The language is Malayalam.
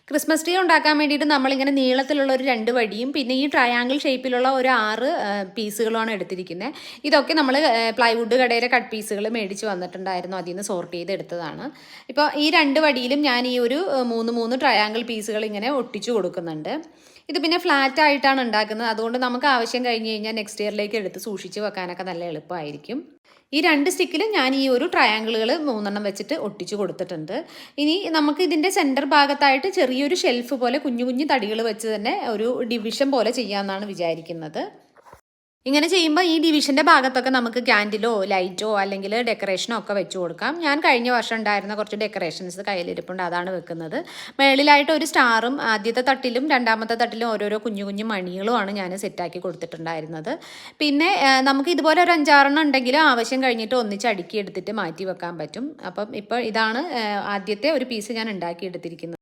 ക്രിസ്മസ് ട്രീ ഉണ്ടാക്കാൻ വേണ്ടിയിട്ട് നമ്മളിങ്ങനെ നീളത്തിലുള്ള ഒരു 2 വടിയും പിന്നെ ഈ ട്രയാങ്കിൾ ഷേപ്പിലുള്ള ഒരു 6 പീസുകളുമാണ് എടുത്തിരിക്കുന്നത്. ഇതൊക്കെ നമ്മൾ പ്ലൈവുഡ് കടയിലെ കട്ട് പീസുകൾ മേടിച്ച് വന്നിട്ടുണ്ടായിരുന്നു, അതിൽ നിന്ന് സോർട്ട് ചെയ്ത് എടുത്തതാണ്. ഇപ്പോൾ ഈ 2 വടിയിലും ഞാൻ ഈ ഒരു 3 ട്രയാങ്കിൾ പീസുകൾ ഇങ്ങനെ ഒട്ടിച്ചു കൊടുക്കുന്നുണ്ട്. ഇത് പിന്നെ ഫ്ലാറ്റ് ആയിട്ടാണ് ഉണ്ടാക്കുന്നത്, അതുകൊണ്ട് നമുക്ക് ആവശ്യം കഴിഞ്ഞ് കഴിഞ്ഞാൽ നെക്സ്റ്റ് ഇയറിലേക്ക് എടുത്ത് സൂക്ഷിച്ച് വെക്കാനൊക്കെ നല്ല എളുപ്പമായിരിക്കും. ഈ 2 സ്റ്റിക്കിലും ഞാൻ ഈ ഒരു ട്രയാങ്കിളുകൾ 3 വെച്ചിട്ട് ഒട്ടിച്ചു കൊടുത്തിട്ടുണ്ട്. ഇനി നമുക്ക് ഇതിൻ്റെ സെൻറ്റർ ഭാഗത്തായിട്ട് ചെറിയൊരു ഷെൽഫ് പോലെ കുഞ്ഞു കുഞ്ഞു തടികൾ വെച്ച് തന്നെ ഒരു ഡിവിഷൻ പോലെ ചെയ്യാമെന്നാണ് വിചാരിക്കുന്നത്. ഇങ്ങനെ ചെയ്യുമ്പോൾ ഈ ഡിവിഷൻ്റെ ഭാഗത്തൊക്കെ നമുക്ക് ക്യാൻഡിലോ ലൈറ്റോ അല്ലെങ്കിൽ ഡെക്കറേഷനോ ഒക്കെ വെച്ച് കൊടുക്കാം. ഞാൻ കഴിഞ്ഞ വർഷം ഉണ്ടായിരുന്ന കുറച്ച് ഡെക്കറേഷൻസ് കയ്യിലിരിപ്പുണ്ട്, അതാണ് വെക്കുന്നത്. മേളിലായിട്ട് ഒരു സ്റ്റാറും ആദ്യത്തെ തട്ടിലും രണ്ടാമത്തെ തട്ടിലും ഓരോരോ കുഞ്ഞു കുഞ്ഞു മണികളുമാണ് ഞാൻ സെറ്റാക്കി കൊടുത്തിട്ടുണ്ടായിരുന്നത്. പിന്നെ നമുക്ക് ഇതുപോലെ ഒരു 5-6 ഉണ്ടെങ്കിലും ആവശ്യം കഴിഞ്ഞിട്ട് ഒന്നിച്ച് അടുക്കി എടുത്തിട്ട് മാറ്റി വെക്കാൻ പറ്റും. അപ്പം ഇപ്പോൾ ഇതാണ് ആദ്യത്തെ ഒരു പീസ് ഞാൻ ഉണ്ടാക്കി എടുത്തിരിക്കുന്നത്.